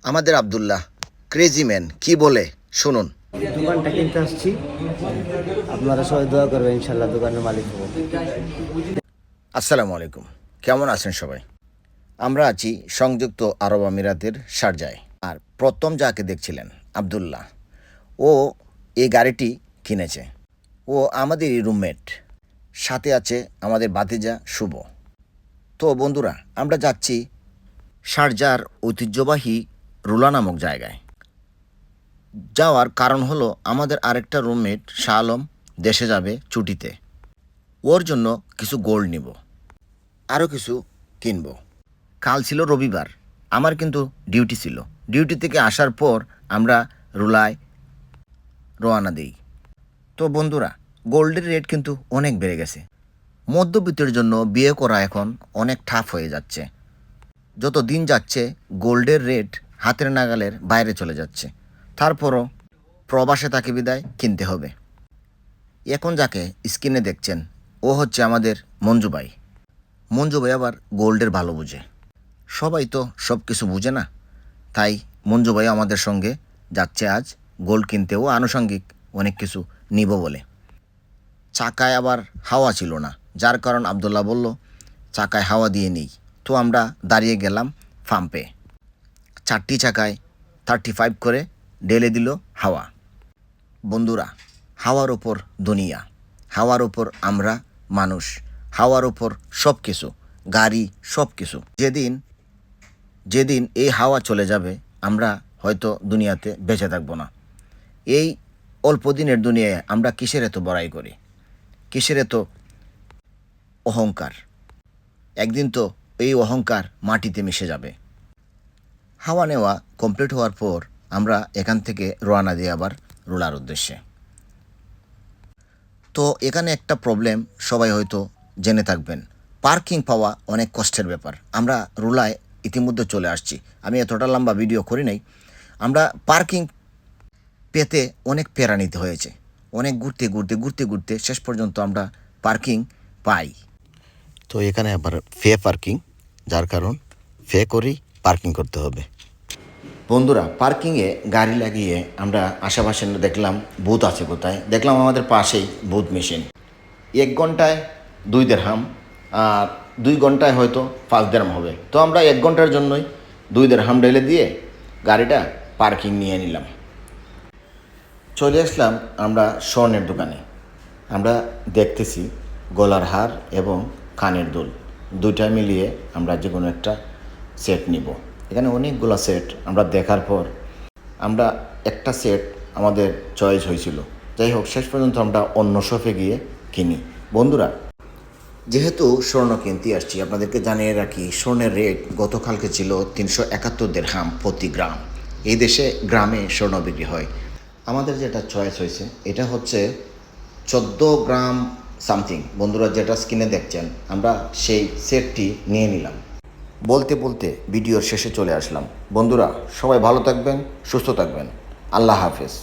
আমাদের Abdullah crazy man কি বলে শুনুন। দোকানটা কিনতে আসছি, আপনারা সবাই দোয়া করবেন, ইনশাল্লাহ দোকানের মালিক হবো। আসসালামু আলাইকুম, কেমন আছেন সবাই? আমরা আছি সংযুক্ত আরব আমিরাতের শারজায়। আর প্রথম যাকে দেখছিলেন আব্দুল্লাহ, ও এই গাড়িটি কিনেছে। ও আমাদেরই রুমমেট, সাথে আছে আমাদের ভাতিজা শুভ। তো বন্ধুরা, আমরা যাচ্ছি শারজার ঐতিহ্যবাহী রুলা নামক জায়গায়। যাওয়ার কারণ হলো আমাদের আরেকটা রুমমেট শাহ আলম দেশে যাবে ছুটিতে। ওর জন্য কিছু গোল্ড নিব, আরও কিছু কিনব। কাল ছিল রবিবার, আমার কিন্তু ডিউটি ছিল। ডিউটি থেকে আসার পর আমরা রুলায় রওনা দিই। তো বন্ধুরা, গোল্ডের রেট কিন্তু অনেক বেড়ে গেছে। মধ্যবিত্তের জন্য বিয়ে করা এখন অনেক টাফ হয়ে যাচ্ছে। যত দিন যাচ্ছে গোল্ডের রেট হাতের নাগালের বাইরে চলে যাচ্ছে। তারপরও প্রবাসে তাকে বিদায় কিনতে হবে। এখন যাকে স্ক্রিনে দেখছেন, ও হচ্ছে আমাদের মঞ্জু ভাই। মঞ্জু ভাই আবার গোল্ডের ভালো বুঝে। সবাই তো সব কিছু বুঝে না, তাই মঞ্জু ভাই আমাদের সঙ্গে যাচ্ছে আজ গোল্ড কিনতে। ও আনুষঙ্গিক অনেক কিছু নিব বলে। চাকায় আবার হাওয়া ছিল না, যার কারণ আব্দুল্লাহ বলল চাকায় হাওয়া দিয়ে নিই। তো আমরা দাঁড়িয়ে গেলাম পাম্পে। 4টি চাকায় 35 করে ঢেলে দিল হাওয়া। বন্ধুরা, হাওয়ার ওপর দুনিয়া, হাওয়ার ওপর আমরা মানুষ, হাওয়ার ওপর সব কিছু, গাড়ি, সব কিছু। যেদিন এই হাওয়া চলে যাবে, আমরা হয়তো দুনিয়াতে বেঁচে থাকবো না। এই অল্প দিনের দুনিয়ায় আমরা কিসের এত বড়াই করি, কিসের এত অহংকার? একদিন তো এই অহংকার মাটিতে মিশে যাবে। হাওয়া নেওয়া কমপ্লিট হওয়ার পর আমরা এখান থেকে রওনা দিই আবার রুলার উদ্দেশ্যে। তো এখানে একটা প্রবলেম সবাই হয়তো জেনে থাকবেন, পার্কিং পাওয়া অনেক কষ্টের ব্যাপার। আমরা রুলায় ইতিমধ্যে চলে আসছি, আমি এতটা লম্বা ভিডিও করি নাই। আমরা পার্কিং পেতে অনেক প্যারা নিতে হয়েছে, অনেক ঘুরতে শেষ পর্যন্ত আমরা পার্কিং পাই। তো এখানে আবার ফে পার্কিং, যার কারণ ফে করেই পার্কিং করতে হবে। বন্ধুরা, পার্কিংয়ে গাড়ি লাগিয়ে আমরা আশেপাশে দেখলাম বুথ আছে কোথায়, দেখলাম আমাদের পাশেই বুথ মেশিন। 1 ঘন্টায় 2 দিরহাম, আর 2 ঘন্টায় হয়তো 5 দিরহাম হবে। তো আমরা 1 ঘন্টার জন্যই 2 দিরহাম ঢেলে দিয়ে গাড়িটা পার্কিং নিয়ে নিলাম। চলে আসলাম আমরা স্বর্ণের দোকানে। আমরা দেখতেছি গলার হার এবং কানের দুল, দুইটা মিলিয়ে আমরা যে কোনো একটা সেট নিব। এখানে অনেকগুলো সেট আমরা দেখার পর আমরা একটা সেট আমাদের চয়েস হয়েছিল। যাই হোক, শেষ পর্যন্ত আমরা অন্য শপে গিয়ে কিনি। বন্ধুরা, যেহেতু স্বর্ণ কিনতে আসছি, আপনাদেরকে জানিয়ে রাখি স্বর্ণের রেট গতকালকে ছিল 371 দিরহাম প্রতি গ্রাম। এই দেশে গ্রামে স্বর্ণ বিক্রি হয়। আমাদের যেটা চয়েস হয়েছে এটা হচ্ছে 14 গ্রাম সামথিং। বন্ধুরা, যেটা স্ক্রিনে দেখছেন, আমরা সেই সেটটি নিয়ে নিলাম। বলতে বলতে ভিডিওর শেষে চলে আসলাম। বন্ধুরা, সবাই ভালো থাকবেন, সুস্থ থাকবেন। আল্লাহ হাফেজ।